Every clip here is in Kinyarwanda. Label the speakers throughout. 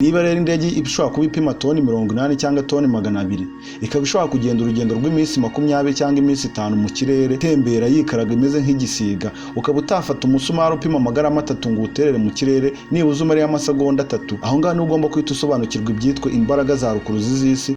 Speaker 1: Niba rero indege ishobora kuba ipima toni 80 cyangwa toni 200, ikaba ishobora kugenda urugendo rw'iminsi 20 cyangwa iminsi 5 mu kirere tembera yikaraga imeze nk'igisiga, ukaba utafata umusumari upima amagarama 3 ngo uterere mu kirere nibuze umare y'amasegonda 3. Aho ngaho ni ugomba kwita usobanukirwa ibyitwa imbaraga za rukuruzi z'isi.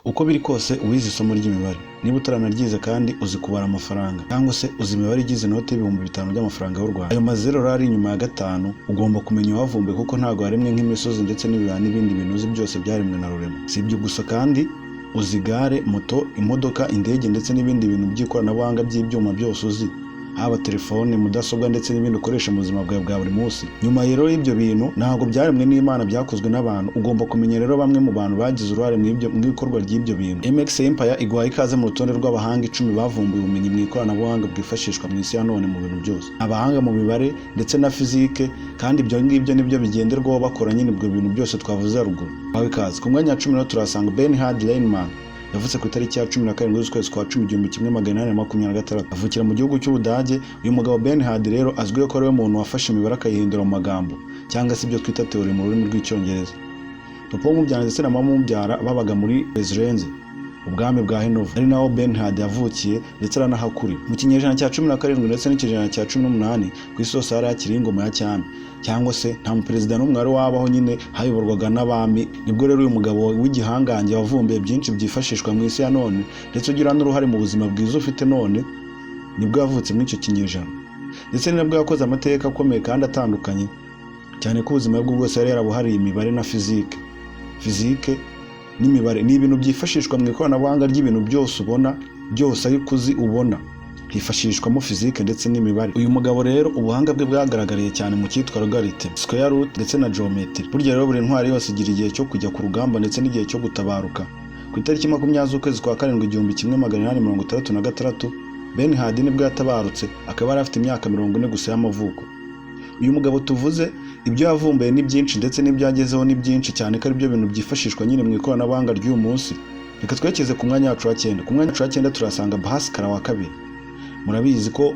Speaker 1: Uko biri kose uwize isomo ry'imibare, niba utaranaryize kandi uzi kubara amafaranga cyangwa se uzi imibare igize inote y'ibihumbi 5 by'amafaranga y'u Rwanda, ayo mazero rari inyuma ya 5 ugomba kumenya uwavumbuye kuko ntago haremwe nk'imisozi ndetse n'ibibaya n'ibindi bintu uzi byose byaremwe na rurema. Si ibyo gusa kandi uzi gare, moto, imodoka, indege ndetse n'ibindi bintu by'ikoranabuhanga by'ibyuma byose uzi, haba telefone, mudasobwa ndetse n'ibindi ukoresha mu buzima bwawe bwa buri munsi. Nyuma rero y'ibyo bintu ntabwo byaremwe n'Imana, byakozwe n'abantu. Ugomba kumenya rero bamwe mu bantu bagize uruhare mu ikorwa ry'ibyo bintu. MX Empire iguha ikaze mu rutonde rw'abahanga 10 bavumbuye ubumenyi mu ikoranabuhanga bwifashishwa mu isi ya none mu bintu byose. Abahanga mu mibare ndetse na fizike, kandi ibyo ngibyo nibyo bigenderwaho bakora nyine ibyo bintu byose twavuze haruguru. Bawe ikaze. Ku mwanya wa 10 turasanga Bernhard Reinmann. Yavutse ku itariki ya 17 z'ukwezi kwa 10 1826, avukira mu gihugu cy'Ubudage. Uyu mugabo Bernhard rero azwiho ko ari we muntu wafashe imibare akayihindura mu magambo cyangwa se ibyo twita teori mu rurimi rw'icyongereza. Papa w'umubyara ndetse na mama w'umubyara babaga muri Bezrenze, ubwami bwa Hanover, ari naho Bernhard yavukiye ndetse aranahakuriye. Mu kinyejana cya 17 ndetse n'ikinyejana cya 18 ku isi hose hari hakiri ingoma ya cyami, cyangwa se nta muperezida n'umwe wari wabaho, nyine hayoborwaga n'abami. Nibwo rero uyu mugabo w'igihangange wavumbuye byinshi byifashishwa mu isi ya none ndetse ugira n'uruhare mu buzima bwiza ufite none, nibwo yavutse muri icyo kinyejana. Ndetse nibwo yakoze amateka akomeye kandi atandukanye cyane ko ubuzima bwe bwose yari yarabuhariye imibare na fizike. Fizike n'imibare ni ibintu byifashishwa mu ikoranabuhanga ry'ibintu byose ubona, byose ariko uzi ubona hifashishwamo fizike ndetse n'imibare. Uyu mugabo rero ubuhanga bwe bwagaragariye cyane mu cyitwa logarithm, square root ndetse na geometry. Burya rero buri ntwari yose igira igihe cyo kujya ku rugamba ndetse n'igihe cyo gutabaruka. Ku itariki 20 z'ukwezi kwa 7 1866 Bernhard nibwo yatabarutse, akaba yari afite imyaka 40 gusa y'amavuko. Uyu mugabo tuvuze ibyo yavumbuye ni byinshi ndetse n'ibyagezeho ni byinshi cyane ko ari byo bintu byifashishwa nyine mu ikoranabuhanga ry'uyu munsi. Reka twekeze ku mwanya wacu wa 9. Ku mwanya wacu wa 9 turasanga Bhaskara wa kabiri. Murabizi ko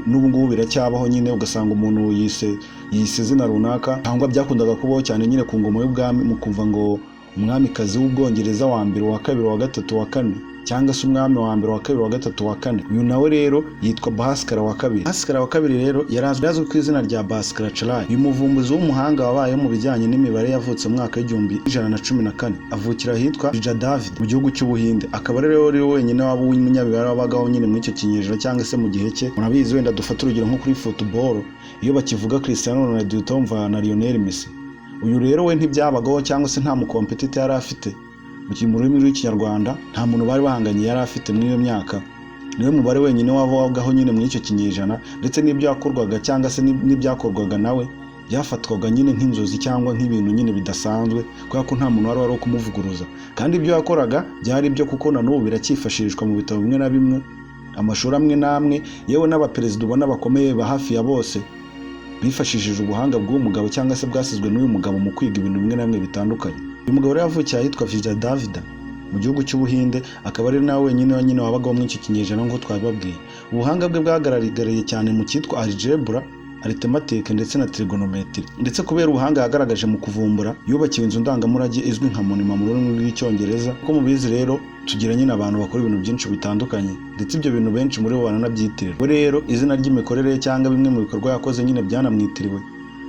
Speaker 1: n'ubu ngubu biracyabaho nyine, ugasanga umuntu yise izina runaka, cyangwa byakundaga kubaho cyane nyine ku ngoma y'ubwami, mu kuva ngo umwamikazi w'Ubwongereza wa mbere, wa kabiri, wa gatatu, wa kane, cyangwa se umwami wa mbere, wa kabiri, wa gatatu, wa kane. Uyu nawe rero yitwa Bhaskara wa kabiri. Bhaskara wa kabiri rero yarazwi ku izina rya Bhaskaracharyya. Uyu muvumbuzi w'umuhanga wabaye mu bijyanye n'imibare yavutse mu mwaka w'1114, avukira ahitwa Vijayadavid mu gihugu cy'Ubuhinde. Akaba rero wenyine waba w'umunyabibare wabagaho nyine muri icyo kinyejana cyangwa se mu gihe cye. Murabizi, wenda dufata urugero nko kuri football, iyo bakivuga Cristiano Ronaldo utumva na Lionel Messi. Uyu rero we ntibyabagaho cyangwa se nta mukompetita yari afite mu rurimi rw'ikinyarwanda, nta muntu bari bahanganye yari afite muri iyo myaka. Niwe mubare wenyine wabagaho nyine muri icyo kinyejana, ndetse n'ibyo yakorwaga cyangwa se n'ibyakorwaga nawe byafatwaga nyine nk'inzozi cyangwa nk'ibintu nyine bidasanzwe, kubera ko nta muntu wari kumuvuguruza. Kandi ibyo yakoraga byari byo, kuko na n'ubu biracyifashishwa mu bitabo bimwe na bimwe, amashuri amwe n'amwe, yewe n'abaperezida ubona bakomeye ba hafi ya bose bifashishije ubuhanga bw'uwo mugabo cyangwa se bwasizwe n'uyu mugabo mu kwiga ibintu bimwe na bimwe bitandukanye. Uyu mugabo rero yavukiye ahitwa Vijayadavid mu gihugu cy'Ubuhinde, akaba ari nawe wenyine wabagaho muri icyo kinyejana nk'uko twabibabwiye. Ubuhanga bwe bwagaragariye cyane mu cyitwa algebra, arithmetic ndetse na trigonometry. Ndetse kubera ubuhanga yagaragaje mu kuvumbura, yubakiwe inzu ndangamurage izwi nka monument mu rurimi rw'icyongereza. Uko mubizi rero tugira nyine abantu bakora ibintu byinshi bitandukanye, ndetse ibyo bintu benshi muri bo baranabyitirira. We rero izina ry'imikorere cyangwa bimwe mu bikorwa yakoze nyine byanamwitiriwe.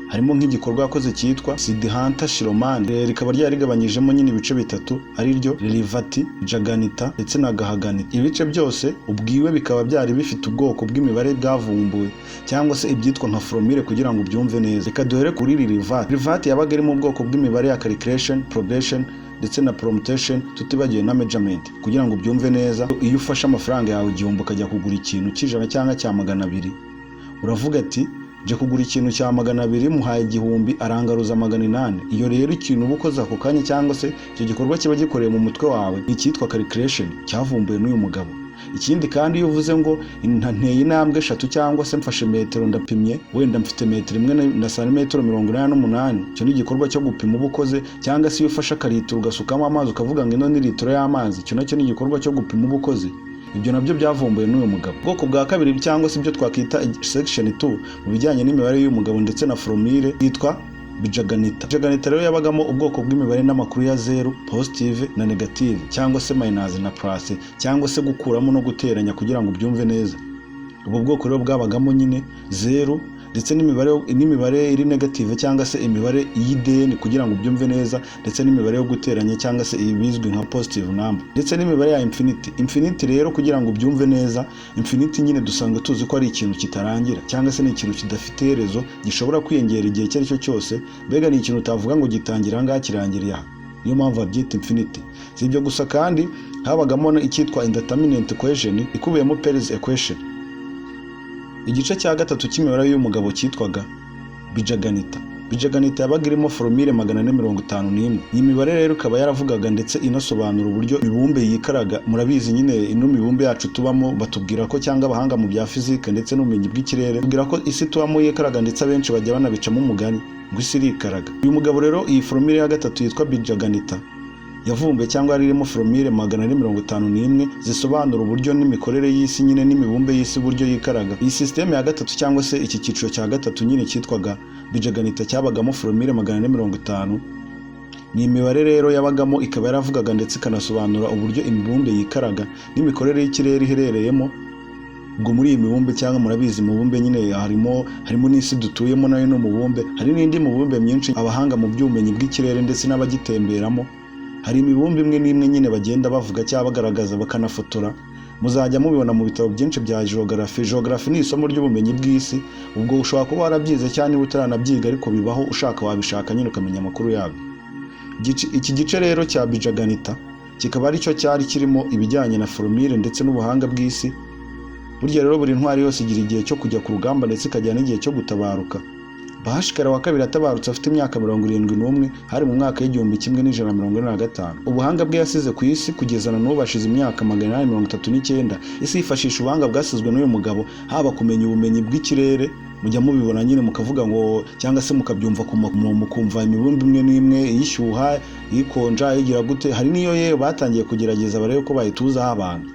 Speaker 1: Harimo nk'igikorwa yakoze cyitwa Siddhanta Shiromani, rikaba ryarigabanyijemo nyine ibice bitatu, ari ryo Relivati, Jaganita ndetse na Gahaganita. Ibice byose ubwiwe bikaba byari bifite ubwoko bw'imibare bwavumbuwe cyangwa se ibyitwa nka formule kugira ngo ubyumve neza. Reka duhere kuri Relivati. Relivati yabaga iri mu bwoko bw'imibare ya calculation, progression ndetse na permutation, tutibagiwe na measurement. Kugira ngo ubyumve neza, iyo ufashe amafaranga yawe igihumbi ukajya kugura ikintu cy'ijana cyangwa cya 200, uravuga ati je kugura ikintu cya 200 muhaye 1000 arangaruza 800. Iyo rero ikintu ubukoza ako kanya cyangwa se icyo gikorwa kiba gikoreye mu mutwe wawe icyitwa calculation, cyavumbuye n'uyu mugabo. Ikindi kandi iyo uvuze ngo ntanteye intambwe 3 cyangwa se mfashe metero ndapimye, wenda mfite metero imwe na santimetero 88, icyo ni igikorwa cyo gupima ubukoze. Cyangwa se iyo ufashe akaritiro ugasukamo amazi ukavuga ngo ino ni litiro y'amazi, icyo nacyo ni igikorwa cyo gupima ubukoze. ibyo nabyo byavumbuwe n'uyu mugabo. Ubwoko bwa kabiri cyangwa se ibyo twakwita section 2 mu bijyanye n'imibare y'uyu mugabo ndetse na formule yitwa Bijaganita. Bijaganita rero yabagamo ubwoko bw'imibare n'amakuru ya 0, positive na negative, cyangwa se minus na plus, cyangwa se gukuramo no guteranya kugira ngo ubyumve neza. Ubu bwoko rero bwabagamo nyine 0 ndetse n'imibare iri negative cyangwa se imibare y'ideni kugira ngo ubyumve neza, ndetse n'imibare yo guteranya cyangwa se ibizwi nka positive number, ndetse n'imibare ya infinity. Infinity rero kugira ngo ubyumve neza, infinity nyine dusanga tuzi ko ari ikintu kitarangira cyangwa se ni ikintu kidafite iherezo, gishobora kwiyongera igihe icyo ari cyo cyose, mbega ni ikintu utavuga ngo gitangira ngaha kirangiriye aha. Niyo mpamvu babyita infinity. Si ibyo gusa kandi habagamo icyitwa indeterminate equation ikubiyemo Pairs equation. Igice cya gatatu cy'imibare y'uyu mugabo cyitwaga Bijaganita. Bijaganita yabaga irimo formule 451. Iyi mibare rero ikaba yaravugaga ndetse inasobanura uburyo imibumbe yikaraga. Murabizi nyine ino mibumbe yacu tubamo batubwira ko, cyangwa abahanga mu bya fizike ndetse n'ubumenyi bw'ikirere tubwira ko isi tubamo yikaraga, ndetse abenshi bajya banabicamo umugani ngo isi irikaraga. Uyu mugabo rero iyi formule ya gatatu yitwa Bijaganita yavumbuye cyangwa yarimo formule 451 zisobanura uburyo n'imikorere y'isi nyine n'imibumbe y'isi uburyo yikaraga. Iyi system ya gatatu cyangwa se iki cyiciro cya gatatu nyine cyitwaga Bijaganita cyabagamo formule 450. Ni imibare rero yabagamo ikaba yaravugaga ndetse ikanasobanura uburyo imibumbe yikaraga n'imikorere y'ikirere iherereyemo. Ubwo muri iyi mibumbe cyangwa murabizi mubumbe nyine harimo n'isi dutuyemo nayo no mubumbe, hari n'indi mubumbe myinshi abahanga mu by'ubumenyi bw'ikirere ndetse n'abagitemberamo. Hari imibumbe imwe n'imwe nyine bagenda bavuga cyangwa bagaragaza bakanafotora, muzajya mubibona mu bitabo byinshi bya geography. Geography ni isomo ry'ubumenyi bw'isi, ubwo ushobora kuba warabyize cyane niba utaranabyiga, ariko bibaho ushaka wabishaka nyine ukamenya amakuru yabyo. Iki gice rero cya Bijaganita kikaba ari cyo cyari kirimo ibijyanye na formule ndetse n'ubuhanga bw'isi. Burya rero buri ntwari yose igira igihe cyo kujya ku rugamba ndetse ikajya n'igihe cyo gutabaruka. Bahashikara wa kabiri atabarutse afite imyaka 71, hari mu mwaka w'1145. Ubuhanga bwe yasize ku isi kugeza na n'ubu bashize imyaka 839. Isi yifashisha ubuhanga bwasizwe n'uyu mugabo, haba kumenya ubumenyi bw'ikirere, mujya mubibona nyine mukavuga ngo cyangwa se mukabyumva mukumva imibumbe imwe n'imwe yishyuha, yikonja, yigira gute. Hari niyo ye batangiye kugerageza barebe ko bayituzaho abantu.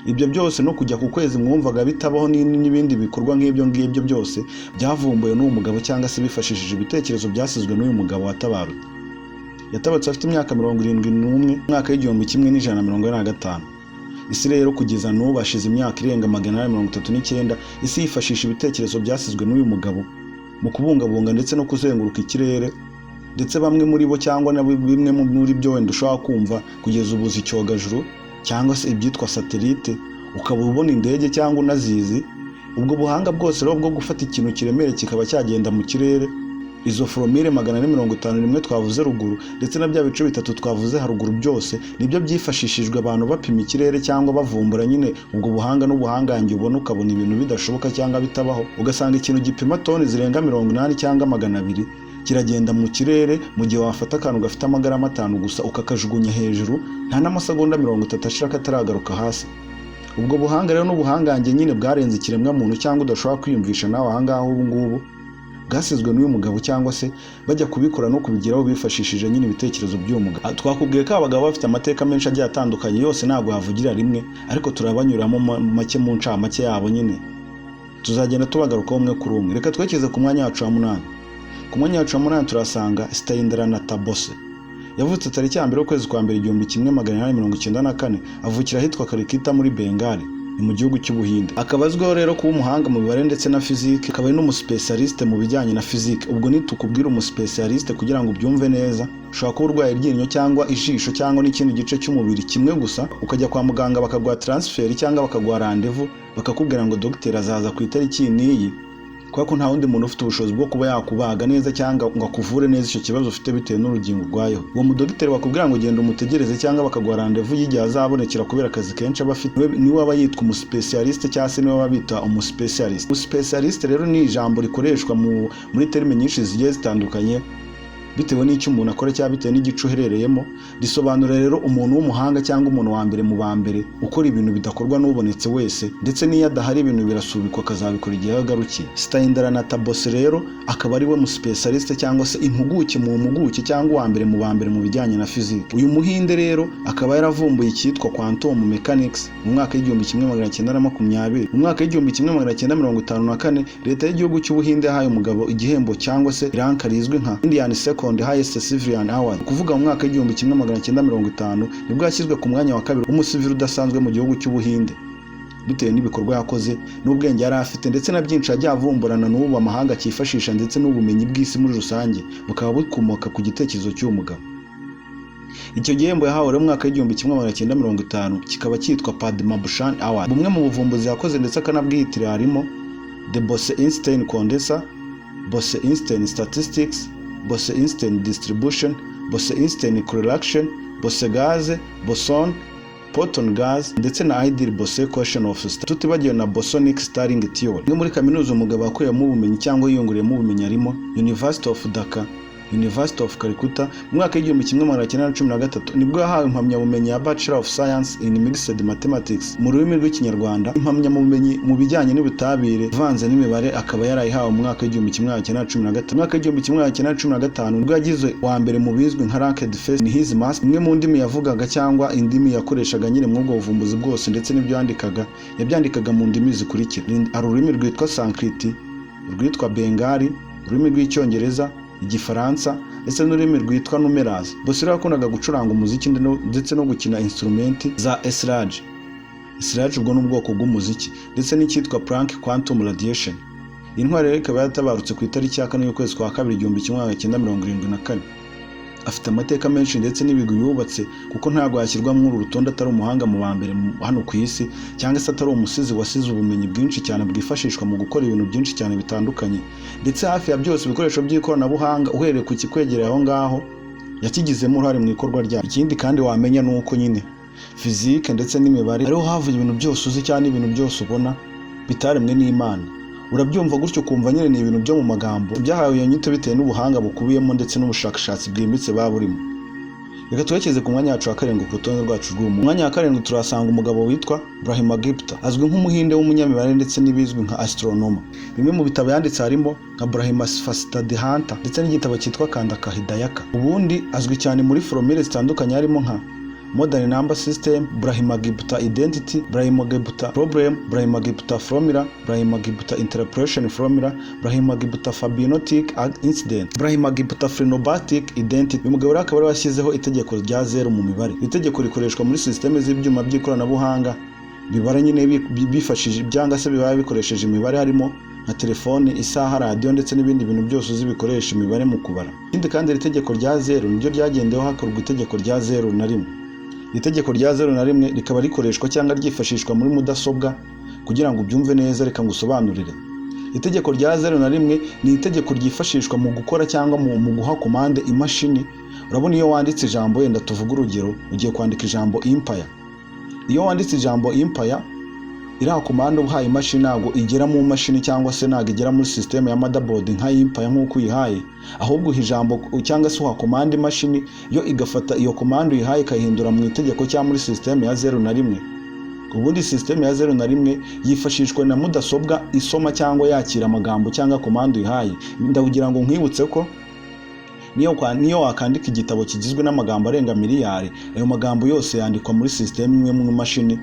Speaker 1: Ibyo byose no kujya ku kwezi mwumvaga bitabaho n'ibindi bikorwa nk'ibyo ngibyo byose byavumbuwe n'uwo mugabo, cyangwa se bifashishije ibitekerezo byasizwe n'uyu mugabo watabarutse. Yatabarutse afite imyaka 71, mwaka w'1145. Isi rero kugeza n'ubu bashize imyaka irenga 839. Isi yifashisha ibitekerezo byasizwe n'uyu mugabo mu kubungabunga ndetse no kuzenguruka ikirere, ndetse bamwe muri bo cyangwa na bimwe muri byo wenda ushobora kumva kugeza ubuzi icyogajuru cyangwa se ibyitwa satellite, ukaba ubona indege cyangwa unazizi. Ubwo buhanga bwose rero bwo gufata ikintu kiremere kikaba cyagenda mu kirere, izo formule 451 twavuze ruguru ndetse na bya bice bitatu twavuze haruguru, byose nibyo byifashishijwe abantu bapima ikirere cyangwa bavumbura nyine ubwo buhanga n'ubuhangange ubona, ukabona ibintu bidashoboka cyangwa bitabaho. Ugasanga ikintu gipima toni zirenga 80 cyangwa 200 kiragenda mu kirere, mu gihe wafata akantu gafite amagarama 5 gusa ukakajugunya hejuru, nta n'amasegonda 30 ashira kataragaruka hasi. Ubwo buhanga rero n'ubuhangange nyine bwarenze ikiremwa muntu cyangwa udashobora kwiyumvisha nawe ahangaho ubu ngubu, bwasizwe n'uyu mugabo, cyangwa se bajya kubikora no kubigeraho bifashishije nyine ibitekerezo by'uwo mugabo. Twakubwiye ko abagabo bafite amateka menshi agiye atandukanye, yose ntabwo havugira rimwe, ariko turabanyuramo make mu ncamake yabo nyine, tuzagenda tubagarukaho umwe kuri umwe. Reka twekeze ku mwanya wacu wa 8. Ku mwanya wacu wa 8 turasanga Steinderanata Bose. Yavutse tariki ya 1 ukwezi kwa 1 1894, avukira ahitwa Calcutta muri Bengali, ni mu gihugu cy'Ubuhinde. Akaba azwiho rero kuba umuhanga mu mibare ndetse na fizike, akaba ari n'umuspecialiste mu bijyanye na fizike. Ubwo nitukubwira umuspecialiste kugira ngo ubyumve neza, ushobora kuba urwaye iryinyo cyangwa ijisho cyangwa n'ikindi gice cy'umubiri kimwe gusa, ukajya kwa muganga bakaguha transfer cyangwa bakaguha rendezvous, bakakubwira ngo dogiteri azaza ku itariki n'iyi, kuko nta wundi muntu ufite ubushobozi bwo kuba yakubaga neza cyangwa ngo akuvure neza icyo kibazo ufite bitewe n'urugingo urwayeho. Uwo mudogiteri bakubwira ngo genda umutegereze cyangwa bakaguha rendezvous y'igihe azabonekera kubera akazi kenshi aba afite, niwe aba yitwa umuspecialiste cyangwa se niwe babita umuspecialiste. Umuspecialiste rero ni ijambo rikoreshwa muri terme nyinshi zigiye zitandukanye, bitewe n'icyo umuntu akora cyangwa bitewe n'igice uherereyemo. Risobanura rero umuntu w'umuhanga cyangwa umuntu wa mbere mu ba mbere ukora ibintu bidakorwa n'ubonetse wese, ndetse n'iyo adahari ibintu birasubikwa akazabikora igihe yagarukiye. Steindaranata Bose rero akaba ari we mu specialiste cyangwa se impuguke mu mpuguke cyangwa uwa mbere mu ba mbere mu bijyanye na physique. Uyu muhinde rero akaba yaravumbuye icyitwa quantum mechanics mu mwaka w'1920. Mu mwaka w'1954 leta y'igihugu cy'Ubuhinde yahaye umugabo igihembo cyangwa se rank rizwi nka Indian Second Highest Civilian Award. Kuvuga mu mwaka w'1950 nibwo yashyizwe ku mwanya wa kabiri w'umusivili udasanzwe mu gihugu cy'Ubuhinde, bitewe n'ibikorwa yakoze n'ubwenge yari afite ndetse na byinshi yagiye avumburana n'ubu amahanga cyifashisha, ndetse n'ubumenyi bw'isi muri rusange bukaba bukomoka ku gitekerezo cy'uwo mugabo. Icyo gihembo yahawe mu mwaka w'1950 kikaba cyitwa Padma Bhushan Award. Bumwe mu buvumbuzi yakoze ndetse akanabwiyitirira harimo the Bose-Einstein condenser, Bose-Einstein statistics, Bose-Einstein distribution, Bose-Einstein correlation, Bose gas, boson, Proton gas, ndetse na ideal Bose equation of state, tutibagiwe na bosonic starring theory. Muri kaminuza umugabo yakuyemo ubumenyi cyangwa yiyunguriyemo ubumenyi harimo University of Dhaka, University of Calcutta. Mu mwaka w'1913 nibwo yahawe impamyabumenyi ya Bachelor of Science in Mixed Mathematics mu rurimi rw'ikinyarwanda. Impamyabumenyi mu bijyanye n'ubutabire ivanze n'imibare akaba yarayihawe mu mwaka w'1913. Mu mwaka w'1915 nibwo yagize wa mbere mu bizwi nka ranked first in his mass, imwe mu ndimi yavugaga cyangwa indimi yakoreshaga nyine mu bwo buvumbuzi bwose, ndetse n'ibyo yabyandikaga mu ndimi zikurikira: ururimi rwitwa Sanskrit, urwitwa Bengali, ururimi rw'icyongereza, Igifaransa, ndetse n'ururimi rwitwa Numerals. Bose rero yakundaga gucuranga umuziki ndetse no gukina instrumenti za esraj. Esraj ubwo n'ubwoko bw'umuziki, ndetse n'icyitwa Planck quantum radiation. Intwari rero ikaba yatabarutse ku itariki ya 4 y'ukwezi kwa 2 1974. Afite amateka menshi ndetse n'ibigwi yubatse, kuko ntabwo yashyirwa muri uru rutonde atari umuhanga mu ba mbere hano ku isi, cyangwa se atari umusizi wasize ubumenyi bwinshi cyane bwifashishwa mu gukora ibintu byinshi cyane bitandukanye, ndetse hafi ya byose ibikoresho by'ikoranabuhanga uhereye ku kikwegereye aho ngaho yakigizemo uruhare mu ikorwa ryayo. Ikindi kandi wamenya ni uko nyine physique ndetse n'imibare ariho havuye ibintu byose uzi cyane ibintu byose ubona bitaremwe n'Imana. Urabyumva gutyo kumva nyine ni ibintu byo mu magambo byahawe iyo nyito bitewe n'ubuhanga bukubiyemo ndetse n'ubushakashatsi bwimbitse baburimo. Reka turekeze ku mwanya wacu wa 7 ku rutonde rwacu rw'umuntu. Mu mwanya wa 7 turasanga umugabo witwa Brahmagupta, azwi nk'umuhinde w'umunyamibare ndetse n'ibizwi nka astronomer. Bimwe mu bitabo yanditse harimo nka Brahmastadihanta ndetse n'igitabo cyitwa Kandaka Hidayaka. Ubundi azwi cyane muri formule zitandukanye harimo nka Modern Number System, Brahmagupta Identity, Brahmagupta Problem, Brahmagupta Formula, Brahmagupta Interpretation Formula, Brahmagupta Fibonacci Incident, Brahmagupta Phenobarbic Identity. Uyu mugabo akaba yashyizeho itegeko rya 0 mu mibare. Itegeko rikoreshwa muri systeme z'ibyuma by'ikoranabuhanga bibara nyine bifashije byanga se bibaye bikoresheje imibare harimo nka telefone, isaha, radio ndetse n'ibindi bintu byose uzibikoresha imibare mu kubara. Ikindi kandi itegeko rya 0 niryo ryagendeho hakorwa itegeko rya 0 Itegeko rya 0 rikaba rikoreshwa cyangwa ryifashishwa muri mudasobwa. Kugira ngo ubyumve neza reka ngusobanurire. Itegeko rya 0 ni itegeko ryifashishwa mu gukora cyangwa mu guha commande imashini. Urabona iyo wanditse ijambo, yenda tuvuga urugero, ugiye kwandika ijambo empire. Iyo wanditse ijambo empire iriha commande uhaye imashini ntabwo igera mu mashini cyangwa se ntabwo igera muri system ya motherboard nka empire nk'uko uyihaye, ahubwo ijambo cyangwa se uha commande imashini yo igafata iyo commande uyihaye ikahindura mu itegeko cyangwa muri system ya 0 Ubundi system ya 0 yifashishwa na mudasobwa isoma cyangwa yakira amagambo cyangwa commande uyihaye. Ndavugira ngo nkwibutse ko niyo wakandika igitabo kigizwe n'amagambo arenga miliyari, ayo magambo yose yandikwa muri system imwe mu mashini,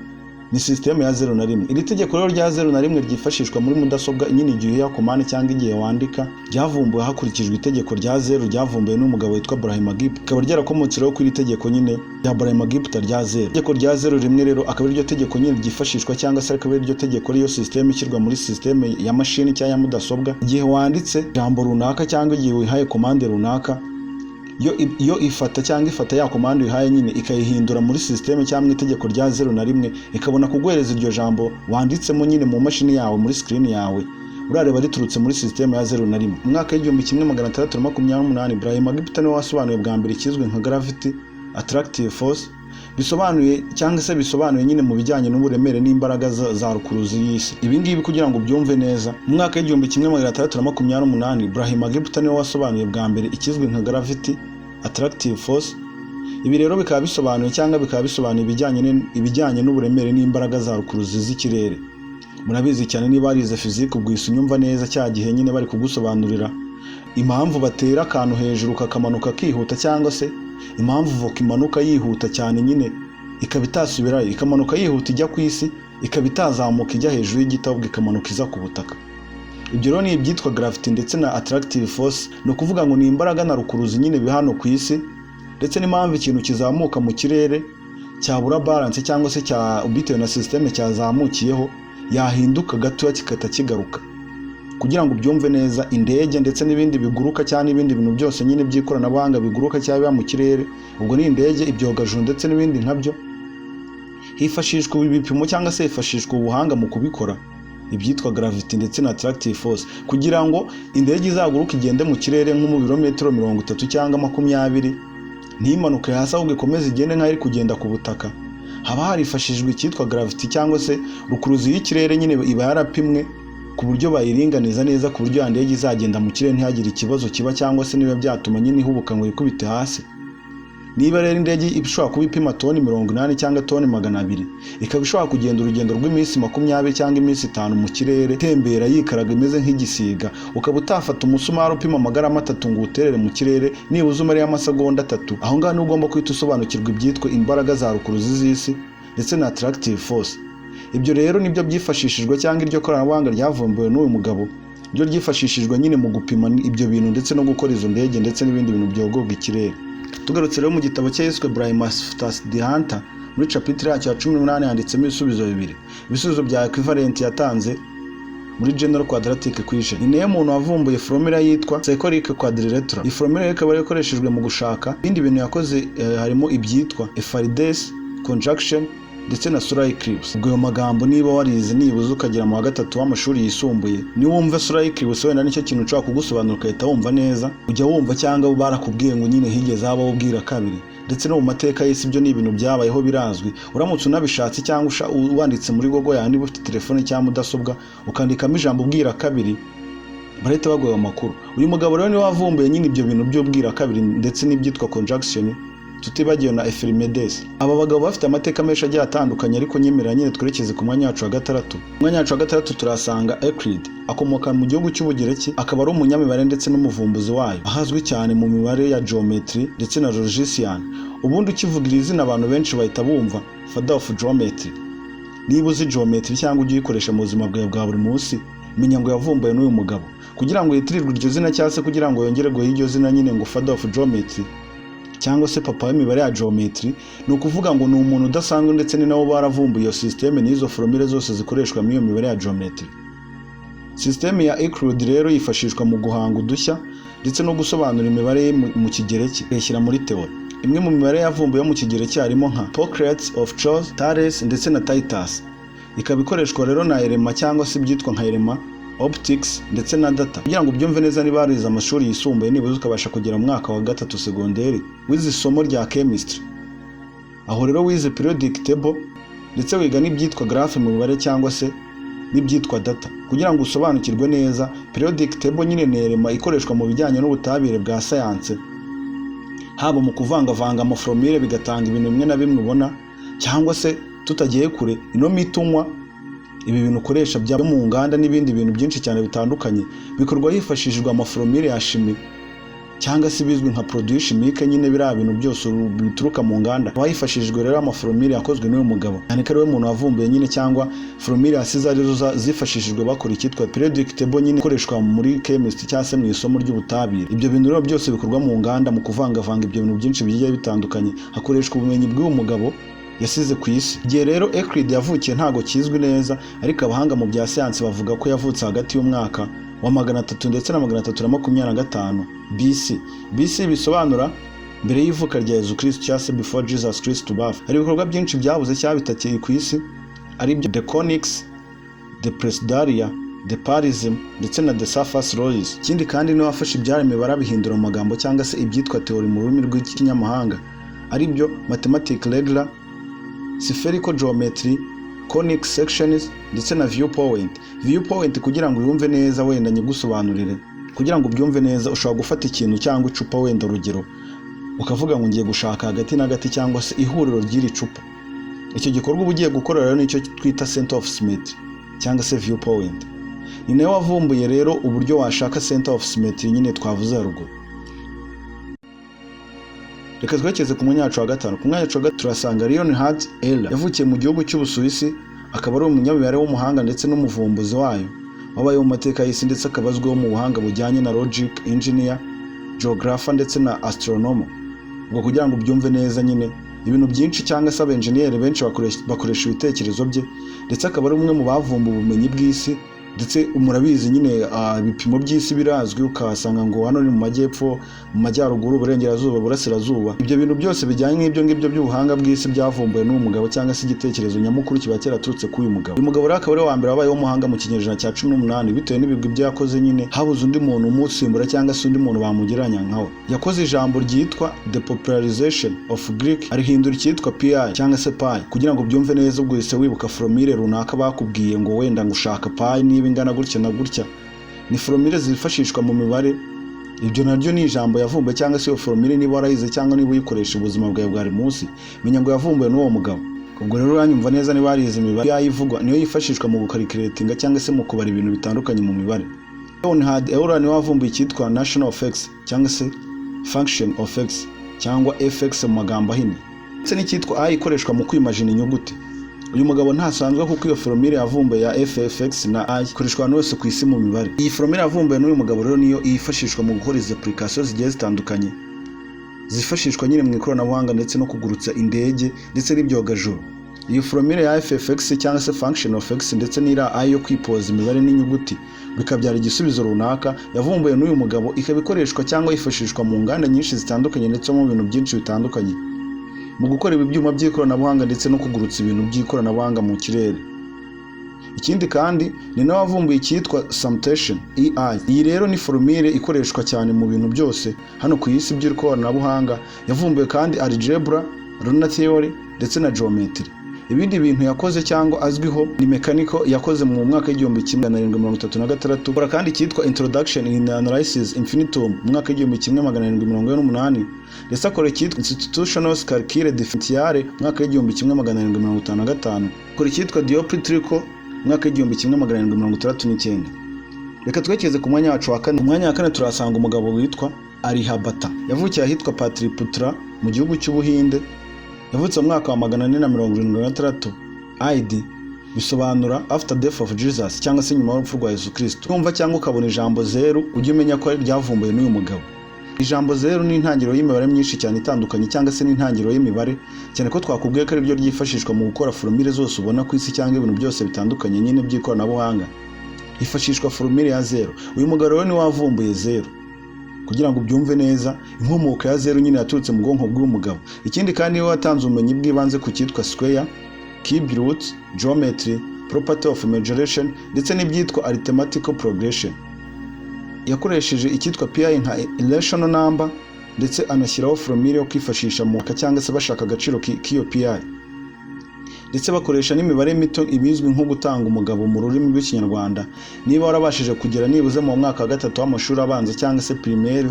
Speaker 1: ni system ya 0 Iri tegeko rero rya 0 ryifashishwa muri mudasobwa nyine igihe ya commande cyangwa igihe wandika, ryavumbuwe hakurikijwe itegeko rya 0 ryavumbuwe n'umugabo witwa Brahmagupta. Akaba ryarakomotse rero kuri itegeko nyine rya Brahmagupta rya 0. Itegeko rya 0 rero akaba iryo tegeko nyine ryifashishwa cyangwa se akaba iryo tegeko riyo system ishyirwa muri system ya mashini cyangwa ya mudasobwa igihe wanditse ijambo runaka cyangwa igihe wihaye commande runaka. Yo ifata ya commande uyihaye nyine ikayihindura muri system cyangwa itegeko rya 0 ikabona kuguhereza iryo jambo wanditsemo nyine mu mashini yawe muri screen yawe. Urareba riturutse muri system ya 0 Mu mwaka w'1628 Brahmagupta niwe wasobanuye bwa mbere ikizwe nka gravity attractive force. bisobanuye cyangwa se bisobanuye nyine mu bijyanye n'uburemere n'imbaraga za rukuruzi y'isi. Ibi ngibi kugira ngo ubyumve neza, mu mwaka w'1628 Ibrahim Agibuta niwe wasobanuye bwa mbere ikizwi nka gravity attractive force. Ibi rero bikaba bisobanuye cyangwa bikaba bisobanuye ibijyanye n'uburemere n'imbaraga za rukuruzi z'ikirere. Murabizi cyane niba warize physique ubwise unyumva neza cya gihe nyine bari kugusobanurira impamvu batera akantu hejuru kakamanuka kihuta, cyangwa se impamvu voka imanuka yihuta cyane nyine ikaba itasubirayo, ikamanuka yihuta ijya ku isi, ikaba itazamuka ijya hejuru y'igiti ahubwo ikamanuka iza ku butaka. Ibyo rero ni ibyitwa gravity ndetse na attractive force, ni ukuvuga ngo ni imbaraga na rukuruzi nyine biri hano ku isi, ndetse n'impamvu ikintu kizamuka mu kirere cyabura balance cyangwa se bitewe na systeme cyazamukiyeho yahinduka gatoya kikahita kigaruka. Kugira ngo ubyumve neza, indege ndetse n'ibindi biguruka cyangwa n'ibindi bintu byose nyine by'ikoranabuhanga biguruka cyangwa biba mu kirere, ubwo ni indege, ibyogajuru ndetse n'ibindi nkabyo, hifashishwa ibipimo cyangwa se hifashishwa ubuhanga mu kubikora, ibyitwa gravity ndetse na attractive force, kugira ngo indege izaguruka igende mu kirere nko mu birometero 30 cyangwa 20, ntimanuke hasi ahubwo ikomeze igende nk'aho iri kugenda ku butaka. Haba harifashishijwe icyitwa gravity cyangwa se rukuruzi y'ikirere nyine iba yarapimwe ku buryo bayiringaniza neza, ku buryo ndege izagenda mu kirere ntihagire ikibazo kiba, cyangwa se niba byatuma nyine ihubuka ngo ikubite hasi. Niba rero indege ishobora kuba ipima toni 80 cyangwa toni 200, ikaba ishobora kugenda urugendo rw'iminsi 20 cyangwa iminsi 5 mu kirere tembera yikaraga imeze nk'igisiga, ukaba utafata umusumari upima amagarama 3 ngo uterere mu kirere nibuze umare y'amasegonda 3. Aho ngaho ni ugomba kwita usobanukirwa ibyitwa imbaraga za rukuruzi z'isi ndetse na attractive force. Ibyo rero nibyo byifashishijwe cyangwa iryo koranabuhanga ryavumbuwe n'uyu mugabo, ryo ryifashishijwe nyine mu gupima ibyo bintu ndetse no gukora izo ndege ndetse n'ibindi bintu byogoga ikirere. Tugarutse rero mu gitabo cyiswe Brahmastras the Hunter, muri chapitre yacyo ya 18 handitsemo ibisubizo bibiri. Ibisubizo bya equivalent yatanze muri general quadratic equation. Ni nayo muntu wavumbuye formula yitwa cyclic quadrilateral. Iyi formula ikaba yakoreshejwe mu gushaka ibindi bintu yakoze, harimo ibyitwa Faraday conjunction ndetse na solar eclipse. Ubwo ayo magambo niba warize nibuze ukagera mu wa 3 w'amashuri yisumbuye, ni wumva solar eclipse wenda nicyo kintu ushaka kugusobanura ukahita wumva neza, ujya wumva cyangwa barakubwiye ngo nyine higeze habaho ubwira kabiri, ndetse no mu mateka y'isi ibyo ni ibintu byabayeho birazwi. Uramutse unabishatse cyangwa wanditse muri Google yawe, niba ufite telefone cyangwa mudasobwa ukandikamo ijambo ubwira kabiri, barahita baguha amakuru. Uyu mugabo rero niwe wavumbuye nyine ibyo bintu by'ubwira kabiri ndetse n'ibyitwa conjunction, tutibagiwe na Ephimedes. Aba bagabo bafite amateka menshi agiye atandukanye, ariko nyemerera nyine twerekeze ku mwanya wacu wa 6. Mu mwanya wacu wa 3 turasanga Euclid. Akomoka mu gihugu cy'Ubugereki, akaba ari umunyamibare ndetse n'umuvumbuzi wayo, ahazwi cyane mu mibare ya geometry ndetse na logician. Ubundi ukivugira izina abantu benshi bahita bumva father of geometry. Niba uzi geometry cyangwa ujye uyikoresha mu buzima bwawe bwa buri munsi, menya ngo yavumbuye n'uyu mugabo. Kugira ngo yitirirwe iryo zina cyangwa se kugira ngo yongererwe iryo zina nyine ngo father of geometry cyangwa se papa w'imibare ya geometry, ni ukuvuga ngo ni umuntu udasanzwe ndetse ni nabo baravumbuye iyo systeme n'izo formule zose zikoreshwa muri iyo mibare ya geometry. Systeme ya Euclid rero yifashishwa mu guhanga udushya ndetse no gusobanura imibare mu Kigereki, ishyira muri theory. Imwe mu mibare yavumbuye mu Kigereki harimo nka Hippocrates of Chios, Thales ndetse na Titus. Ikaba ikoreshwa rero na elema cyangwa se ibyitwa nka elema, optics ndetse na data. Kugira ngo ubyumve neza, niba warize amashuri yisumbuye nibuze ukabasha kugera mu mwaka wa 3 segonderi wize isomo rya chemistry, aho rero wize periodic table ndetse wiga n'ibyitwa graph mu mibare cyangwa se n'ibyitwa data. Kugira ngo usobanukirwe neza, periodic table nyine ni elema ikoreshwa mu bijyanye n'ubutabire bwa science, haba mu kuvangavanga amaformule bigatanga ibintu bimwe na bimwe ubona, cyangwa se tutagiye kure, ino mitunywa, ibi bintu ukoresha bya mu nganda n'ibindi bintu byinshi cyane bitandukanye bikorwa hifashishijwe amaformule ya chimie cyangwa se bizwi nka produit chimique. Nyine biriya bintu byose bituruka mu nganda bahifashishijwe rero amaformule yakozwe n'uyu mugabo, yani ko ari we muntu wavumbuye nyine, cyangwa formule asize arizo zifashishijwe bakora icyitwa periodic table nyine ikoreshwa muri chemistry cyangwa se mu isomo ry'ubutabire. Ibyo bintu rero byose bikorwa mu nganda mu kuvangavanga ibyo bintu byinshi bigiye bitandukanye, hakoreshwa ubumenyi bw'uyu mugabo yasize ku isi. Igihe rero Euclid yavukiye ntago kizwi neza, ariko abahanga mu bya siyansi bavuga ko yavutse hagati y'umwaka wa 300 ndetse na 325 BC. BC bisobanura mbere y'ivuka rya Yezu Kristo cyangwa se before Jesus Christ to birth. Hari ibikorwa byinshi byabuze cyabitakiye ku isi, ari byo the conics, the presidaria, the parism ndetse na the surface laws. Ikindi kandi niwe wafashe ibyaremwe barabihindura mu magambo cyangwa se ibyitwa theory mu rurimi rw'ikinyamahanga, ari byo mathematic regular spherical geometry, conic sections ndetse na viewpoint. Viewpoint kugira ngo uyumve neza wenda nyigusobanurire, kugira ngo ubyumve neza ushobora gufata ikintu cyangwa icupa wenda urugero ukavuga ngo ngiye gushaka hagati na hagati cyangwa se ihuriro ry'iri cupa. Icyo gikorwa uba ugiye gukora rero nicyo twita center of symmetry cyangwa se viewpoint. Ni nawe wavumbuye rero uburyo washaka center of symmetry nyine twavuze haruguru. Reka twekeze ku mwanya wacu wa gatanu. Ku mwanya wacu wa gatanu turasanga Leonhard Euler. Yavukiye mu gihugu cy'Ubusuwisi, akaba ari umunyamibare w'umuhanga ndetse n'umuvumbuzi wayo, wabaye mu mateka y'isi ndetse akaba azwiho mu buhanga bujyanye na logic, engineer, geographer ndetse na astronomer. Ubwo kugira ngo ubyumve neza nyine ibintu byinshi cyangwa se abenjeniyeri benshi bakoresha ibitekerezo bye, ndetse akaba ari umwe mu bavumba ubumenyi bw'isi. Ndetse murabizi nyine ibipimo by'isi birazwi, ukahasanga ngo hano ni mu majyepfo, mu majyaruguru, uburengerazuba, burasirazuba. Ibyo bintu byose bijyanye n'ibyo ngibyo by'ubuhanga bw'isi byavumbuwe n'uwo mugabo cyangwa se igitekerezo nyamukuru kiba cyaraturutse kuri uyu mugabo. Uyu mugabo rero akaba ari wa mbere wabayeho umuhanga mu kinyejana cya 18 bitewe n'ibigwi byo yakoze nyine habuze undi muntu umusimbura cyangwa se undi muntu bamugereranya nkawe. Yakoze ijambo ryitwa the popularization of Greek, arihindura icyitwa pi cyangwa se pi. Kugira ngo byumve neza ubwo ise wibuka formule runaka bakubwiye ngo wenda ngushaka pi niba ingana gutya na gutya, ni formule zifashishwa mu mibare. Ibyo naryo ni ijambo yavumbuye cyangwa se iyo formule niba warayize cyangwa niba uyikoresha ubuzima bwawe bwa buri munsi, menya ngo yavumbuwe n'uwo mugabo. Ubwo rero uranyumva neza niba warize imibare yayivugwa niyo yifashishwa mu gucalculating cyangwa se mu kubara ibintu bitandukanye mu mibare. Leonhard Euler niwe wavumbuye icyitwa national of x cyangwa se function of x cyangwa fx mu magambo ahinnye, ndetse n'icyitwa a ikoreshwa mu kwimagine inyuguti. Uyu mugabo ntasanzwe kuko iyo formule yavumbuye ya ffx na a ikoreshwa ahantu hose ku isi mu mibare. Iyi formule yavumbuye n'uyu mugabo rero niyo yifashishwa mu gukora izi applications zigiye zitandukanye zifashishwa nyine mu ikoranabuhanga ndetse no kugurutsa indege ndetse n'ibyogajuru. Iyo formule ya ffx cyangwa se function of x ndetse n'ira a yo kwipoza imibare n'inyuguti bikabyara igisubizo runaka yavumbuye n'uyu mugabo, ikaba ikoreshwa cyangwa yifashishwa mu nganda nyinshi zitandukanye ndetse mu bintu byinshi bitandukanye mu gukora ibyuma by'ikoranabuhanga ndetse no kugurutsa ibintu by'ikoranabuhanga mu kirere. Ikindi kandi ni nawe wavumbuye icyitwa summation EI. Iyi rero ni formule ikoreshwa cyane mu bintu byose hano ku isi by'ikoranabuhanga. Yavumbuye kandi algebra, lunar theory ndetse na geometry. Ibindi bintu yakoze cyangwa azwiho ni mechanical yakoze mu mwaka w'1736. Akora kandi cyitwa introduction in analysis infinitum mu mwaka w'1748, ndetse akora cyitwa institutional calcul differentiale mu mwaka w'1755. Akora cyitwa dioptrical mu mwaka w'1769. Reka twekeze ku mwanya wacu wa kane. Ku mwanya wa kane turasanga umugabo witwa Aryabhata. Yavukiye ahitwa Patliputra mu gihugu cy'Ubuhinde. Yavutse mu mwaka wa 476 AD, bisobanura after death of Jesus cyangwa se nyuma y'urupfu rwa Yesu Kristo. Kumva cyangwa ukabona ijambo zero ujye umenya ko ryavumbuye n'uyu mugabo. Ijambo zero ni intangiriro y'imibare myinshi cyane itandukanye cyangwa se n'intangiriro y'imibare, cyane ko twakubwiye ko ari byo ryifashishwa mu gukora formule zose ubona ku isi cyangwa ibintu byose bitandukanye nyine by'ikoranabuhanga. Hifashishwa formule ya zero. Uyu mugabo rero ni wavumbuye zero. Kugira ngo ubyumve neza, inkomoko ya zero nyine yaturutse mu bwonko bw'umugabo. Ikindi kandi niwe watanze ubumenyi bw'ibanze ku cyitwa square, cube roots, geometry, property of majoration ndetse n'ibyitwa arithmetical progression. Yakoresheje icyitwa pi nka irrational number ndetse anashyiraho formule yo kwifashisha mu cyangwa se bashaka agaciro k'iyo pi. Ndetse bakoresha n'imibare mito ibizwi nko gutanga umugabo mu rurimi rw'Ikinyarwanda. Niba warabashije kugera nibuze mu mwaka wa 3 w'amashuri abanza cyangwa se primaire,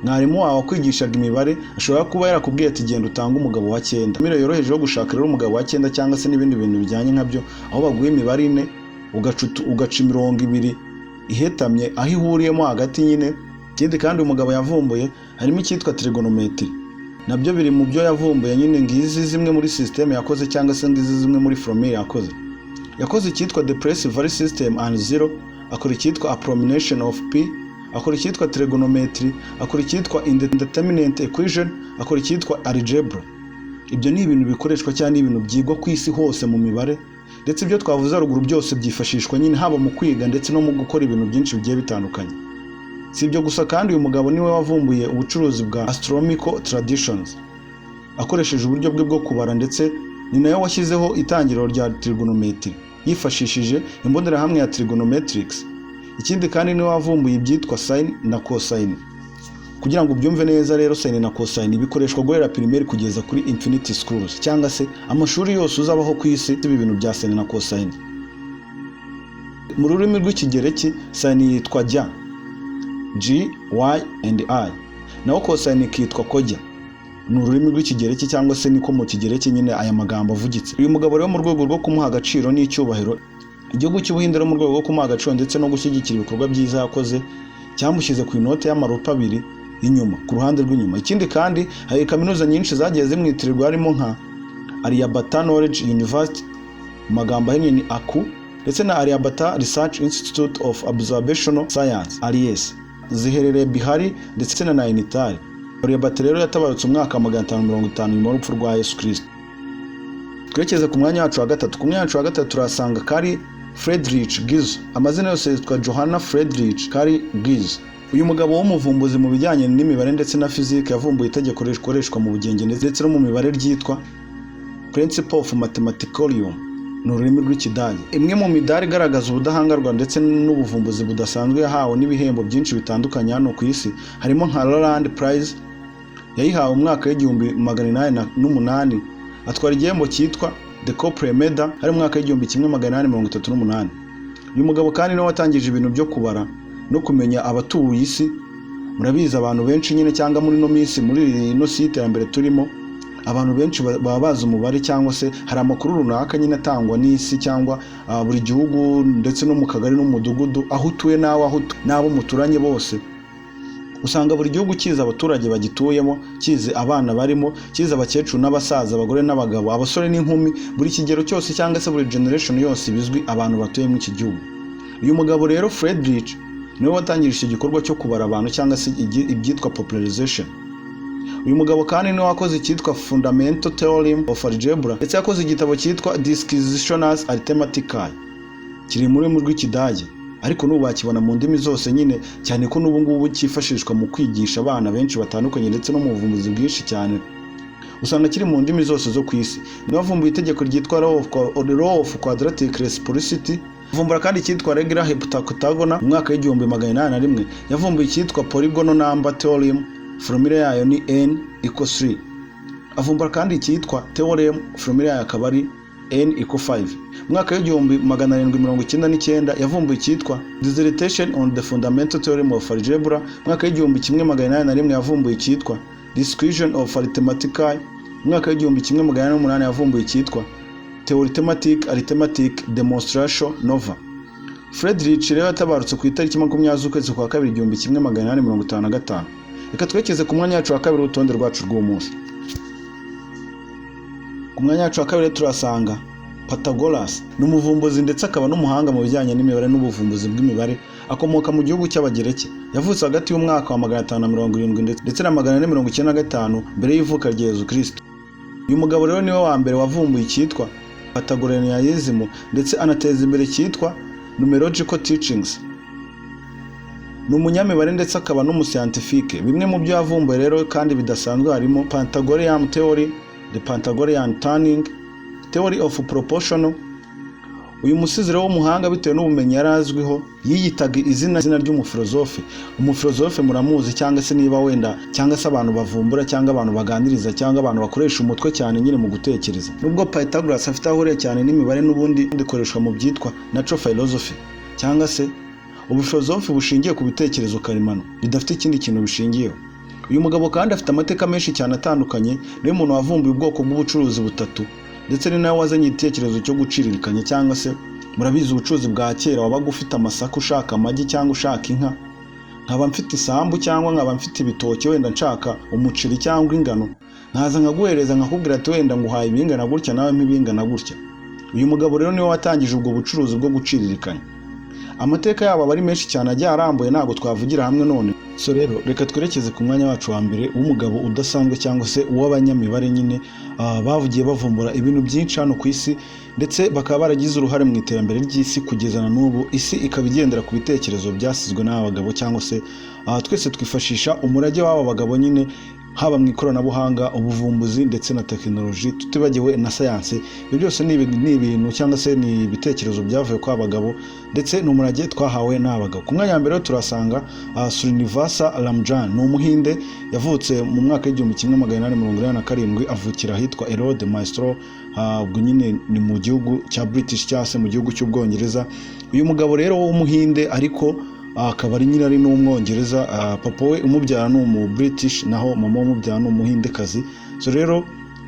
Speaker 1: mwarimu wawe kwigishaga imibare ashobora kuba yarakubwiye ati genda utanga umugabo wa 9. Imibare yoroheje yo gushaka rero umugabo wa 9 cyangwa se n'ibindi bintu bijyanye nkabyo, aho baguye imibare ine ugaca imirongo ibiri ihetamye aho ihuriyemo hagati nyine. Ikindi kandi umugabo yavumbuye harimo icyitwa trigonometry, nabyo biri mu byo yavumbuye nyine. Ngizi zimwe muri system yakoze cyangwa se ngizi zimwe muri formule yakoze. Yakoze icyitwa depressive value system and zero, akora icyitwa approximation of p, akora icyitwa trigonometry, akora icyitwa indeterminate equation, akora icyitwa algebra. Ibyo ni ibintu bikoreshwa cyane ibintu byigwa ku isi hose mu mibare, ndetse ibyo twavuze ruguru byose byifashishwa nyine haba mu kwiga ndetse no mu gukora ibintu byinshi bigiye bitandukanye. Si ibyo gusa kandi uyu mugabo niwe wavumbuye ubucuruzi bwa astronomical traditions akoresheje uburyo bwe bwo kubara, ndetse ni nawe washyizeho itangiriro rya trigonometry yifashishije imbonerahamwe ya trigonometrics. Ikindi kandi niwe wavumbuye ibyitwa sine na cosine. Kugira ngo ubyumve neza rero, sine na cosine bikoreshwa guhera primaire kugeza kuri infinity schools cyangwa se amashuri yose uzabaho ku isi. Ibi bintu bya sine na cosine mu rurimi rw'ikigereki, sine yitwa G, Y and I, naho cosine kitwa kojya. Ni ururimi rw'ikigereki cyangwa se niko mu kigereki nyine aya magambo avugitse. Uyu mugabo rero mu rwego rwo kumuha agaciro n'icyubahiro, igihugu cy'Ubuhinde mu rwego rwo kumuha agaciro ndetse no gushyigikira ibikorwa byiza yakoze, cyamushyize ku inote y'amarupa 2 inyuma ku ruhande rw'inyuma. Ikindi kandi hari kaminuza nyinshi zagiye zimwitirirwa harimo nka Aryabhata Knowledge University, mu magambo ahinnye ni AKU, ndetse na Aryabhata Research Institute of Observational Science (ARIES), ziherereye Bihari ndetse na Nainital. Aryabhata rero yatabarutse umwaka wa 550 nyuma y'urupfu rwa Yesu Kristo. Twerekeze ku mwanya wacu wa gatatu. Ku mwanya wacu wa gatatu turasanga Carl Friedrich Gauss. Amazina yose yitwa Johann Friedrich Carl Gauss. Uyu mugabo w'umuvumbuzi mu bijyanye n'imibare ndetse na fizike yavumbuye itegeko rikoreshwa mu bugenge ndetse no mu mibare ryitwa Principle of Mathematicalium, ni ururimi rw'Ikidage. Imwe mu midari igaragaza ubudahangarwa ndetse n'ubuvumbuzi budasanzwe yahawe n'ibihembo byinshi bitandukanye hano ku isi, harimo nka Roland Prize yayihawe umwaka w'1808, atwara igihembo cyitwa The Copley Medal hari umwaka w'1838. Uyu mugabo kandi niwe watangije ibintu byo kubara no kumenya abatuye isi. Murabizi abantu benshi nyine cyangwa muri no minsi muri ino site ya mbere turimo, abantu benshi baba bazi umubare cyangwa se hari amakuru runaka nyine atangwa n'isi cyangwa buri gihugu ndetse no mu kagari no mu mudugudu aho utuye n'abo muturanye bose. Usanga buri gihugu kiza abaturage bagituyemo, kize abana barimo, kize abakecuru n'abasaza, abagore n'abagabo, abasore n'inkumi, buri kigero cyose cyangwa se buri generation yose bizwi abantu batuye mu iki gihugu. Uyu mugabo rero Friedrich niwe watangirije igikorwa cyo kubara abantu cyangwa se ibyitwa popularization. Uyu mugabo kandi niwe wakoze icyitwa Fundamental Theorem of Algebra, ndetse yakoze igitabo cyitwa Disquisitiones Arithmeticae, kiri muri mu rw'Ikidage, ariko n'ubu bakibona mu ndimi zose nyine, cyane ko n'ubu ngubu cyifashishwa mu kwigisha abana benshi batandukanye ndetse no mu buvumbuzi bwinshi cyane. Usanga kiri mu ndimi zose zo ku isi. Niwe wavumbuye itegeko ryitwa Law of Quadratic Reciprocity. Yavumbura kandi icyitwa Regular Heptacotagona mu mwaka w'1801. Yavumbuye icyitwa Polygonal Number Theorem, formula yayo ni n = 3. Avumbura kandi icyitwa Theorem, formula yayo akaba ari n = 5. Mu mwaka w'1799 yavumbuye icyitwa Dissertation on the Fundamental Theorem of Algebra. Mu mwaka w'1801 yavumbuye icyitwa Discussion of Arithmeticae. Mu mwaka w'1808 yavumbuye icyitwa Theorematic Arithmetic Demonstration Nova. Friedrich rero yatabarutse ku itariki 20 z'ukwezi kwa kabiri 1855. Reka twekeze ku mwanya wacu wa kabiri urutonde rwacu rw'umunsi. Ku mwanya wacu wa kabiri turasanga Pythagoras, ni umuvumbuzi ndetse akaba n'umuhanga mu bijyanye n'imibare n'ubuvumbuzi bw'imibare. Akomoka mu gihugu cy'Abagereki. Yavutse hagati y'umwaka wa 570 ndetse na 495 mbere y'ivuka rya Yesu Kristo. Uyu mugabo rero niwe wa mbere wavumbuye icyitwa Pythagoreanism ndetse anateza imbere icyitwa Numerological Teachings. Ni umunyamibare ndetse akaba n'umuscientifique. Bimwe mu byo yavumbuye rero kandi bidasanzwe harimo Pythagorean Theory, the Pythagorean Turning, Theory of Proportion. Uyu musizi rero w'umuhanga bitewe n'ubumenyi yarazwiho yiyitaga izina ry'umufilozofe. Umufilozofe muramuzi cyangwa se niba wenda cyangwa se abantu bavumbura cyangwa abantu baganiriza cyangwa abantu bakoresha umutwe cyane nyine mu gutekereza. Nubwo Pythagoras afite ahuriye cyane n'imibare n'ubundi bikoreshwa mu byitwa natural philosophy cyangwa se ubufilozofe bushingiye ku bitekerezo karemano bidafite ikindi kintu bishingiyeho. Uyu mugabo kandi afite amateka menshi cyane atandukanye. Niwe muntu wavumbuye ubwoko bw'ubucuruzi butatu, ndetse ni nawe wazanye igitekerezo cyo guciririkanya cyangwa se murabizi ubucuruzi bwa kera wabaga ufite amasaka ushaka amagi cyangwa ushaka inka, nkaba mfite isambu cyangwa nkaba mfite ibitoki wenda nshaka umuceri cyangwa ingano, nkaza nkaguhereza nkakubwira ati wenda nguhaye ibingana gutya nawe mpibingana gutya. Uyu mugabo rero niwe watangije ubwo bucuruzi bwo guciririkanya. Amateka yabo bari menshi cyane agiye arambuye ntago twavugira hamwe none. So rero reka twerekeze ku mwanya wacu wa mbere w'umugabo udasanzwe cyangwa se uw'abanyamibare nyine bavugiye bavumbura ibintu byinshi hano ku isi ndetse bakaba baragize uruhare mu iterambere ry'isi kugeza na n'ubu. Isi ikaba igendera ku bitekerezo byasizwe n'aba bagabo cyangwa se twese twifashisha umurage w'aba bagabo nyine haba mu ikoranabuhanga, ubuvumbuzi ndetse na tekinoloji, tutibagiwe na sayansi. Ibyo byose ni ibintu cyangwa se ni ibitekerezo byavuye kwa bagabo ndetse n'umurage twahawe n'abagabo. Ku mwanya wa mbere turasanga Srinivasa Ramjan, ni umuhinde yavutse mu mwaka w'1887, avukira ahitwa Erode Mysore, ubwo nyine ni mu gihugu cya British cyangwa se mu gihugu cy'Ubwongereza. Uyu mugabo rero w'umuhinde ariko akaba ari nyine ari n'umwongereza, papa we umubyara ni umu British naho mama umubyara ni umuhindekazi. So rero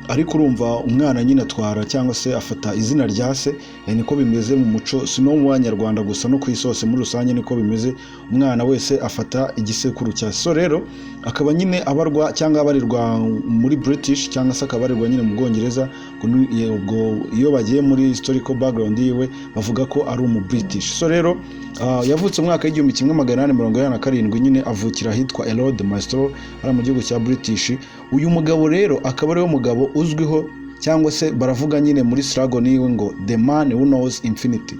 Speaker 1: ariko urumva umwana nyine atwara cyangwa se afata izina rya se, niko bimeze mu muco, si no mu banyarwanda gusa no ku isi hose muri rusange niko bimeze, umwana wese afata igisekuru cya se. So rero akaba nyine abarwa cyangwa abarirwa muri British cyangwa se akabarirwa nyine mu Bwongereza. Ubwo iyo bagiye muri historical background yiwe bavuga ko ari umu British. So rero yavutse mu mwaka w'1887, nyine avukira ahitwa Erode Mysore ari mu gihugu cya British. Uyu mugabo rero akaba ariwe mugabo uzwiho cyangwa se baravuga nyine muri slogan yiwe ngo the man who knows infinity,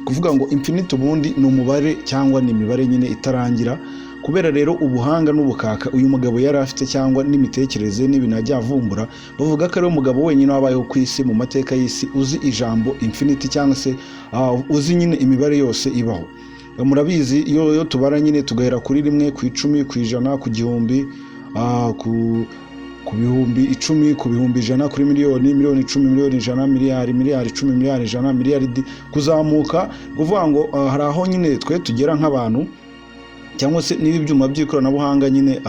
Speaker 1: kuvuga ngo infinity ubundi ni umubare cyangwa ni imibare nyine itarangira. Kubera rero ubuhanga n'ubukaka uyu mugabo yari afite cyangwa n'imitekerereze n'ibintu ajya avumbura, bavuga ko ari umugabo wenyine wabayeho ku isi mu mateka y'isi uzi ijambo infinity cyangwa se uzi nyine imibare yose ibaho. Murabizi iyo tubara nyine tugahera kuri 1, ku 10, ku 100, ku 1000, ku bihumbi 10, ku bihumbi 100, kuri miliyoni, miliyoni 10, miliyoni 100, miliyari, miliyari 10, miliyari 100, miliyaridi kuzamuka. Kuvuga ngo hari aho nyine twe tugera nk'abantu cyangwa se niba ibyuma by'ikoranabuhanga nyine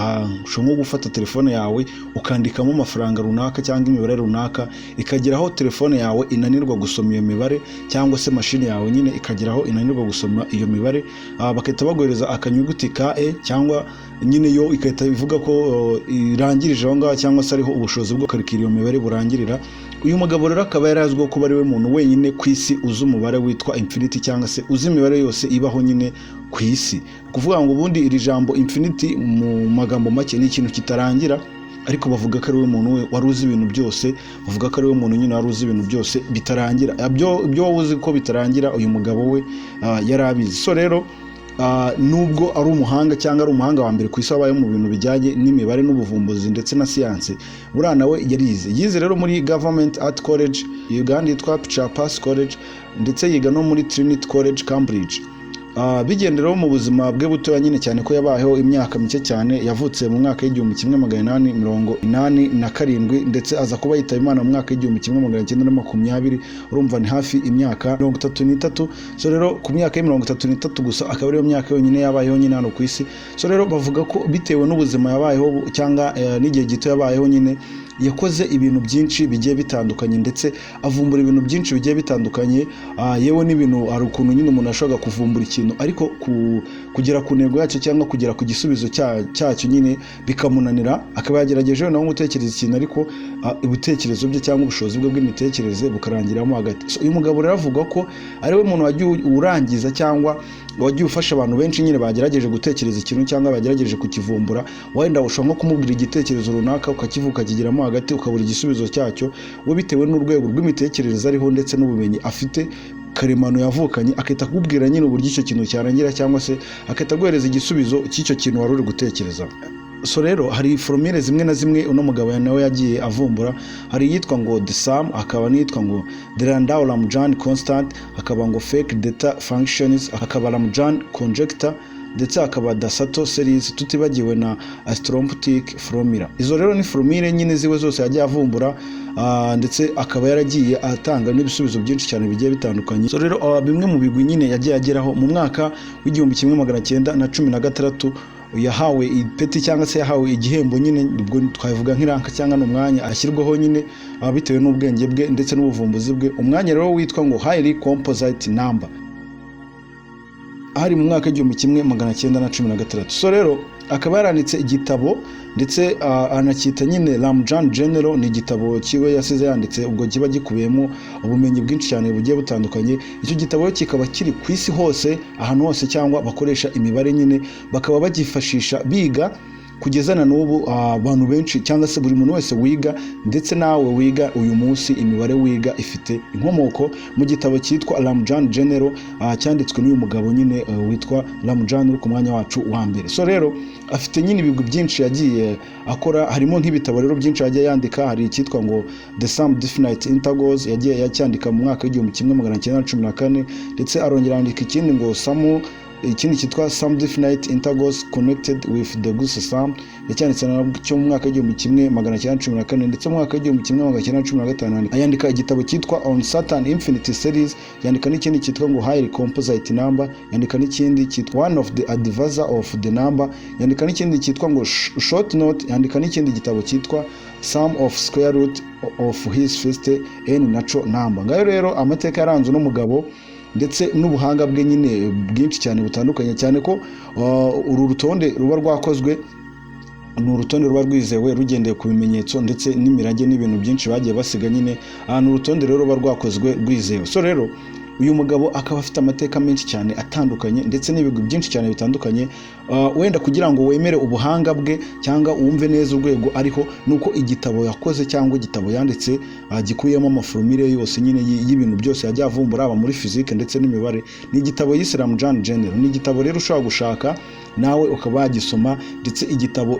Speaker 1: ushobora gufata telefone yawe ukandikamo amafaranga runaka cyangwa imibare runaka, ikageraho telefone yawe inanirwa gusoma iyo mibare, cyangwa se mashini yawe nyine ikageraho inanirwa gusoma iyo mibare, bakahita bagohereza akanyuguti ka E cyangwa nyine yo ikahita ivuga ko irangirije aho ngaho cyangwa se ariho ubushobozi bwo karikira iyo mibare burangirira. Uyu mugabo rero akaba yarazwiho kuba ari we muntu wenyine ku isi uzi umubare witwa infinity cyangwa se uzi imibare yose ibaho nyine ku isi. Kuvuga ngo ubundi iri jambo infinity mu magambo make ni ikintu kitarangira, ariko bavuga ko ari we muntu wari uzi ibintu byose, bavuga ko ari we muntu nyine wari uzi ibintu byose bitarangira. Ibyo wuzi ko bitarangira uyu mugabo we yari abizi. So rero nubwo ari umuhanga cyangwa ari umuhanga wa mbere ku isi wabaye mu bintu bijyanye n'imibare n'ubuvumbuzi ndetse na siyanse, buriya nawe yize rero muri Government Art College Uganda yitwa Peter Pass College, ndetse yiga no muri Trinity College Cambridge. Bigenderaho mu buzima bwe butoya nyine cyane ko yabayeho imyaka mike cyane, yavutse mu mwaka w'1887 ndetse aza kuba yitaba Imana mu mwaka w'1920. urumva ni hafi imyaka 33. So rero ku myaka y'33 gusa akaba ariyo myaka yonyine yabayeho nyine hano ku isi. So rero bavuga ko bitewe n'ubuzima yabayeho cyangwa n'igihe gito yabayeho nyine yakoze ibintu byinshi bigiye bitandukanye ndetse avumbura ibintu byinshi bigiye bitandukanye. Yewe n'ibintu hari ukuntu nyine umuntu ashobora kuvumbura ikintu ariko kugera ku ntego yacyo cyangwa kugera ku gisubizo cyacyo nyine bikamunanira, akaba yagerageje nawe gutekereza ikintu ariko ibitekerezo bye cyangwa ubushobozi bwe bw'imitekerereze bukarangiramo hagati. So uyu mugabo rero avuga ko ari we muntu wagiye urangiza cyangwa wagiye ufasha abantu benshi nyine bagerageje gutekereza ikintu cyangwa bagerageje kukivumbura. Wenda ushobora nko kumubwira igitekerezo runaka ukakivuka kigiramo hagati ukabura igisubizo cyacyo, we bitewe n'urwego rw'imitekerereze ariho ndetse n'ubumenyi afite karemano yavukanye, akahita akubwira nyine uburyo icyo kintu cyarangira cyangwa se akahita aguhereza igisubizo cy'icyo kintu wari uri gutekereza. So rero hari formule zimwe na zimwe uno mugabo nawe yagiye avumbura. Hari iyitwa ngo the sum, hakaba n'iyitwa ngo the Landau-Lagrange constant, hakaba ngo fake data functions, hakaba Lagrange conjecture, ndetse hakaba Dasato series, tutibagiwe na asymptotic formula. Izo rero ni formule nyine ziwe zose yagiye avumbura, ndetse akaba yaragiye atanga n'ibisubizo byinshi cyane bigiye bitandukanye. So rero bimwe mu bigwi nyine yagiye ageraho mu mwaka w'1916 yahawe ipeti cyangwa se yahawe igihembo nyine, ubwo twavuga nk'iranka cyangwa n'umwanya ashyirwaho nyine bitewe n'ubwenge bwe ndetse n'ubuvumbuzi bwe. Umwanya rero witwa ngo highly composite number, hari mu mwaka w'1916. So rero akaba yaranditse igitabo ndetse anacyita nyine Lagrange General. ni igitabo kiwe yasize yanditse, ubwo kiba gikubiyemo ubumenyi bwinshi cyane bugiye butandukanye. Icyo gitabo kikaba kiri ku isi hose, ahantu hose cyangwa bakoresha imibare nyine bakaba bagifashisha biga kugeza na n'ubu abantu benshi cyangwa se buri muntu wese wiga ndetse nawe wiga uyu munsi imibare wiga ifite inkomoko mu gitabo cyitwa Ramjan General cyanditswe n'uyu mugabo nyine witwa Ramjan uri ku mwanya wacu wa mbere. So rero afite nyine ibigwi byinshi yagiye akora, harimo nk'ibitabo rero byinshi yagiye yandika. Hari icyitwa ngo The Sum Definite Integrals yagiye yacyandika mu mwaka w'1914, ndetse arongera yandika ikindi ngo ikindi cyitwa Sum Definite Integrals Connected with the Gauss Sum yacyanditse cyo mu mwaka w'1914, ndetse mu mwaka w'1915 ayandika igitabo cyitwa On Certain Infinite Series, yandika n'ikindi cyitwa ngo Highly Composite Number, yandika n'ikindi cyitwa One of the Advisor of the Number, yandika n'ikindi cyitwa ngo Short Note, yandika n'ikindi gitabo cyitwa Sum of Square Root of His First N Natural Number. Ngayo rero amateka yaranze n'umugabo ndetse n'ubuhanga bwe nyine bwinshi cyane butandukanye, cyane ko uru rutonde ruba rwakozwe ni urutonde ruba rwizewe rugendeye ku bimenyetso ndetse n'imirage n'ibintu byinshi bagiye basiga nyine. Ahantu urutonde rero ruba rwakozwe rwizewe. So rero uyu mugabo akaba afite amateka menshi cyane atandukanye ndetse n'ibigwi byinshi cyane bitandukanye. Wenda kugira ngo wemere ubuhanga bwe cyangwa wumve neza urwego ariho, nuko igitabo yakoze cyangwa igitabo yanditse gikuyemo amaformule yose nyine y'ibintu byose yajya avumbura aba muri physique ndetse n'imibare. Ni igitabo yise Ramjan General. Ni igitabo rero ushobora gushaka nawe ukaba yagisoma, ndetse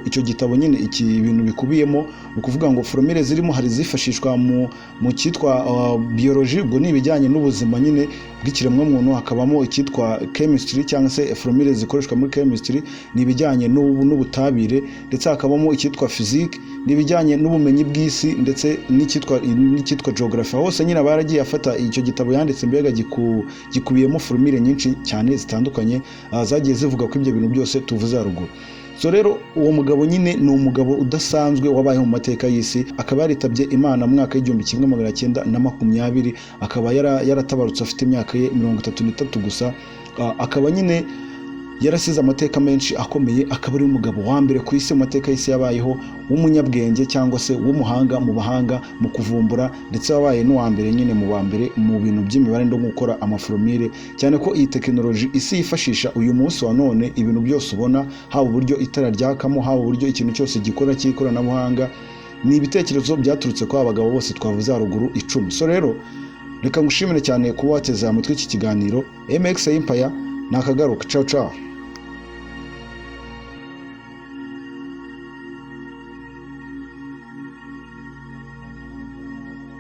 Speaker 1: icyo gitabo nyine ibintu bikubiyemo ukuvuga ngo formule zirimo hari zifashishwa mu cyitwa biology, ubwo ni ibijyanye n'ubuzima nyine bw'ikiremwa muntu. Hakabamo icyitwa chemistry cyangwa se formule zikoreshwa muri chemistry, ni ibijyanye n'ubutabire, ndetse hakabamo icyitwa physique, ni ibijyanye n'ubumenyi bw'isi, ndetse n'icyitwa geography. Hose nyine baragiye afata icyo gitabo yanditse, mbega gikubiyemo formule nyinshi cyane zitandukanye zagiye zivuga ko ibyo bintu byose tuvuze haruguru. So rero uwo mugabo nyine ni umugabo udasanzwe wabayeho mu mateka y'isi, akaba yaritabye Imana mu mwaka w'1920, akaba yaratabarutse afite imyaka ye 33 gusa. Akaba nyine yarasize amateka menshi akomeye, akaba ari umugabo wa mbere ku isi mu mateka y'isi yabayeho w'umunyabwenge cyangwa se w'umuhanga mu bahanga mu kuvumbura, ndetse wabaye n'uwa mbere nyine mu bambere mu bintu by'imibare no gukora amaformule, cyane ko iyi tekinoloji isi yifashisha uyu munsi wa none. Ibintu byose ubona, haba uburyo itara ryakamo, haba uburyo ikintu cyose gikora cy'ikoranabuhanga, ni ibitekerezo byaturutse kwa abagabo bose twavuze haruguru 10. So rero reka ngushimire cyane kuba wateze amatwi iki kiganiro. MX Empire nakagaruka. Ciao ciao.